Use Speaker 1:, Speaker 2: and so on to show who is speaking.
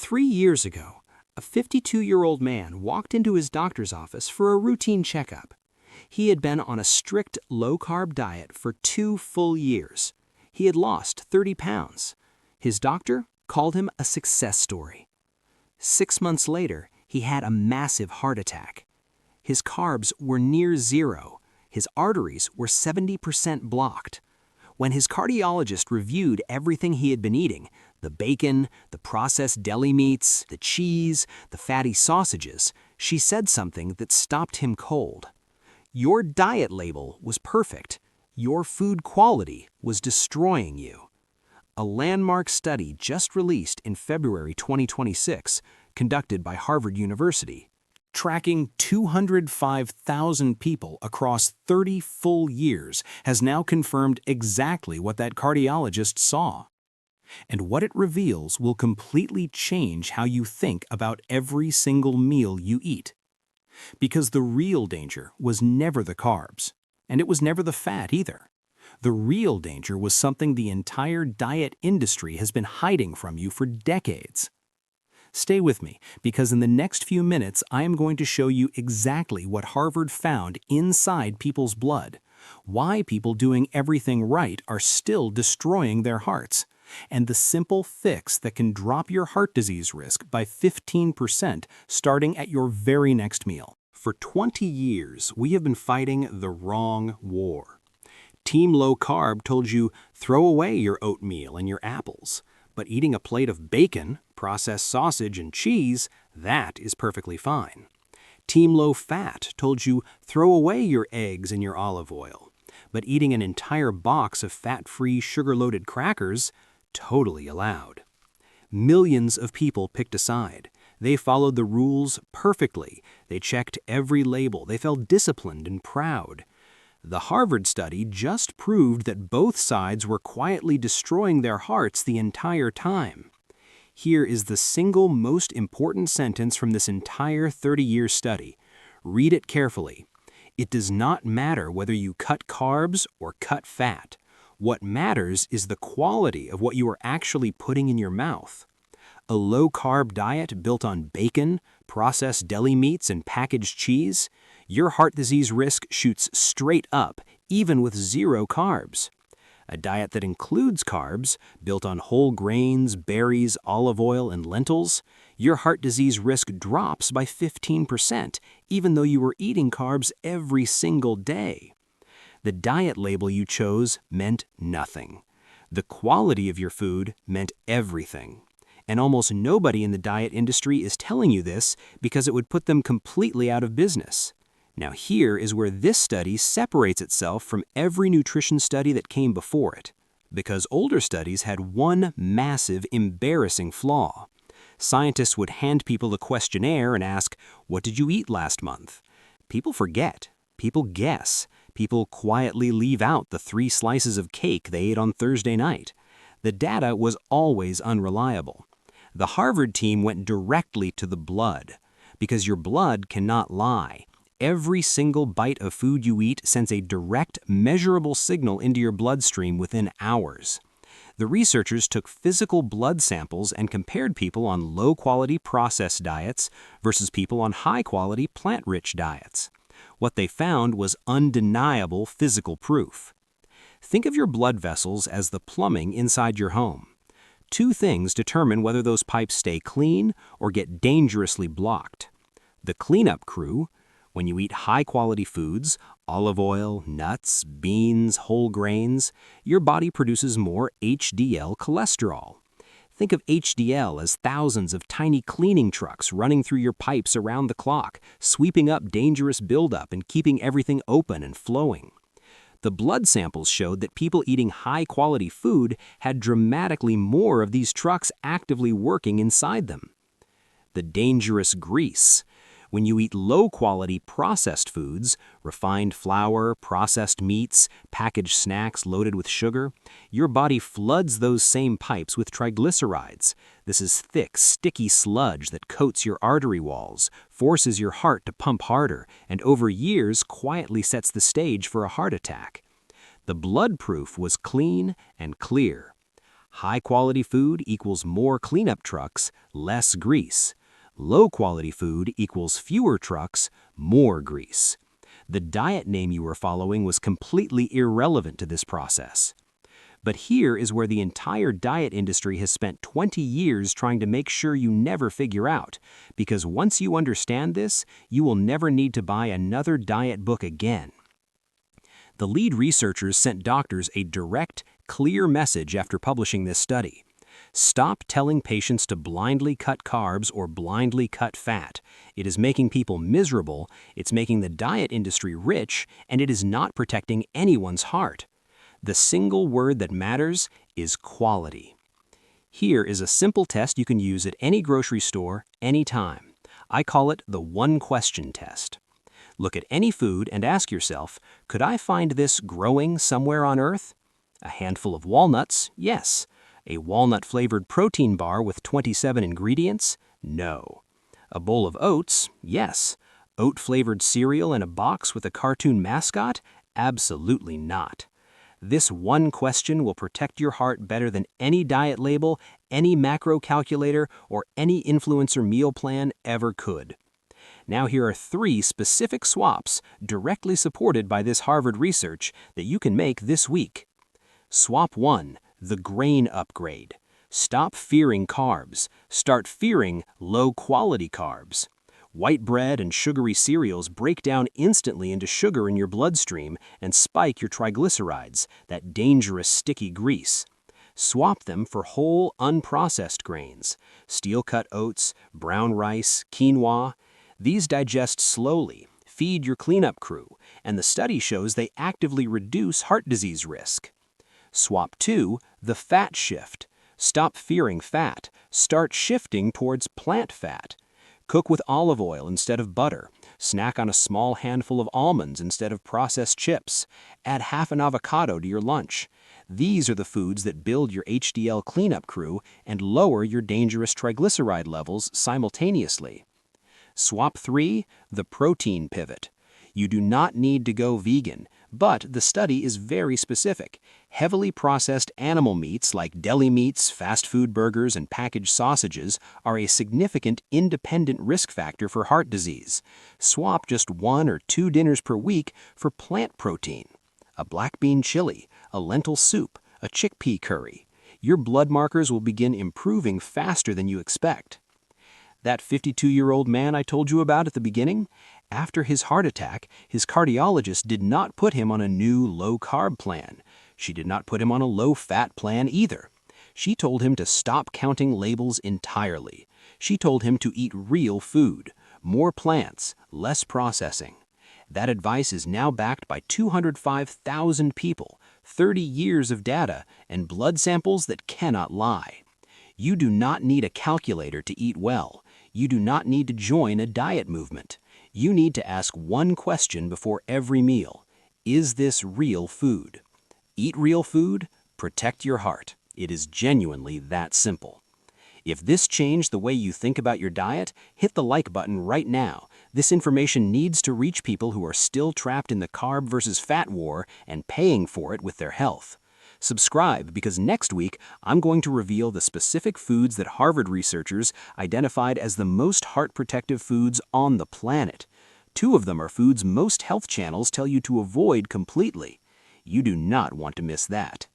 Speaker 1: 3 years ago, a 52-year-old man walked into his doctor's office for a routine checkup. He had been on a strict low-carb diet for 2 full years. He had lost 30 pounds. His doctor called him a success story. 6 months later, he had a massive heart attack. His carbs were near zero. His arteries were 70% blocked. When his cardiologist reviewed everything he had been eating, the bacon, the processed deli meats, the cheese, the fatty sausages, she said something that stopped him cold. Your diet label was perfect. Your food quality was destroying you. A landmark study just released in February 2026, conducted by Harvard University, tracking 205,000 people across 30 full years, has now confirmed exactly what that cardiologist saw. And what it reveals will completely change how you think about every single meal you eat. Because the real danger was never the carbs, and it was never the fat either. The real danger was something the entire diet industry has been hiding from you for decades. Stay with me, because in the next few minutes I am going to show you exactly what Harvard found inside people's blood, why people doing everything right are still destroying their hearts, and the simple fix that can drop your heart disease risk by 15% starting at your very next meal. For 20 years, we have been fighting the wrong war. Team Low Carb told you throw away your oatmeal and your apples, but eating a plate of bacon, processed sausage, and cheese, that is perfectly fine. Team Low Fat told you throw away your eggs and your olive oil, but eating an entire box of fat-free, sugar-loaded crackers, totally allowed. Millions of people picked a side. They followed the rules perfectly. They checked every label. They felt disciplined and proud. The Harvard study just proved that both sides were quietly destroying their hearts the entire time. Here is the single most important sentence from this entire 30-year study. Read it carefully. It does not matter whether you cut carbs or cut fat. What matters is the quality of what you are actually putting in your mouth. A low-carb diet built on bacon, processed deli meats, and packaged cheese, your heart disease risk shoots straight up, even with 0 carbs. A diet that includes carbs, built on whole grains, berries, olive oil, and lentils, your heart disease risk drops by 15%, even though you were eating carbs every single day. The diet label you chose meant nothing. The quality of your food meant everything. And almost nobody in the diet industry is telling you this because it would put them completely out of business. Now here is where this study separates itself from every nutrition study that came before it, because older studies had one massive, embarrassing flaw. Scientists would hand people a questionnaire and ask, "What did you eat last month?" People forget. People guess. People quietly leave out the 3 slices of cake they ate on Thursday night. The data was always unreliable. The Harvard team went directly to the blood, because your blood cannot lie. Every single bite of food you eat sends a direct, measurable signal into your bloodstream within hours. The researchers took physical blood samples and compared people on low-quality processed diets versus people on high-quality plant-rich diets. What they found was undeniable physical proof. Think of your blood vessels as the plumbing inside your home. 2 things determine whether those pipes stay clean or get dangerously blocked. The cleanup crew. When you eat high-quality foods, olive oil, nuts, beans, whole grains, your body produces more HDL cholesterol. Think of HDL as thousands of tiny cleaning trucks running through your pipes around the clock, sweeping up dangerous buildup and keeping everything open and flowing. The blood samples showed that people eating high-quality food had dramatically more of these trucks actively working inside them. The dangerous grease. When you eat low-quality processed foods, refined flour, processed meats, packaged snacks loaded with sugar, your body floods those same pipes with triglycerides. This is thick, sticky sludge that coats your artery walls, forces your heart to pump harder, and over years quietly sets the stage for a heart attack. The blood proof was clean and clear. High-quality food equals more cleanup trucks, less grease. Low-quality food equals fewer trucks, more grease. The diet name you were following was completely irrelevant to this process. But here is where the entire diet industry has spent 20 years trying to make sure you never figure out, because once you understand this, you will never need to buy another diet book again. The lead researchers sent doctors a direct, clear message after publishing this study. Stop telling patients to blindly cut carbs or blindly cut fat. It is making people miserable, it's making the diet industry rich, and it is not protecting anyone's heart. The single word that matters is quality. Here is a simple test you can use at any grocery store, anytime. I call it the one-question test. Look at any food and ask yourself, could I find this growing somewhere on Earth? A handful of walnuts? Yes. A walnut-flavored protein bar with 27 ingredients? No. A bowl of oats? Yes. Oat-flavored cereal in a box with a cartoon mascot? Absolutely not. This one question will protect your heart better than any diet label, any macro calculator, or any influencer meal plan ever could. Now here are 3 specific swaps directly supported by this Harvard research that you can make this week. Swap 1, the grain upgrade. Stop fearing carbs. Start fearing low-quality carbs. White bread and sugary cereals break down instantly into sugar in your bloodstream and spike your triglycerides, that dangerous sticky grease. Swap them for whole, unprocessed grains. Steel-cut oats, brown rice, quinoa. These digest slowly, feed your cleanup crew, and the study shows they actively reduce heart disease risk. Swap 2, the fat shift. Stop fearing fat. Start shifting towards plant fat. Cook with olive oil instead of butter. Snack on a small handful of almonds instead of processed chips. Add half an avocado to your lunch. These are the foods that build your HDL cleanup crew and lower your dangerous triglyceride levels simultaneously. Swap 3, the protein pivot. You do not need to go vegan, but the study is very specific. Heavily processed animal meats like deli meats, fast food burgers, and packaged sausages are a significant independent risk factor for heart disease. Swap just 1 or 2 dinners per week for plant protein. A black bean chili, a lentil soup, a chickpea curry. Your blood markers will begin improving faster than you expect. That 52-year-old man I told you about at the beginning? After his heart attack, his cardiologist did not put him on a new low-carb plan. She did not put him on a low-fat plan either. She told him to stop counting labels entirely. She told him to eat real food, more plants, less processing. That advice is now backed by 205,000 people, 30 years of data, and blood samples that cannot lie. You do not need a calculator to eat well. You do not need to join a diet movement. You need to ask one question before every meal. Is this real food? Eat real food, protect your heart. It is genuinely that simple. If this changed the way you think about your diet, hit the like button right now. This information needs to reach people who are still trapped in the carb versus fat war and paying for it with their health. Subscribe because next week I'm going to reveal the specific foods that Harvard researchers identified as the most heart-protective foods on the planet. 2 of them are foods most health channels tell you to avoid completely. You do not want to miss that.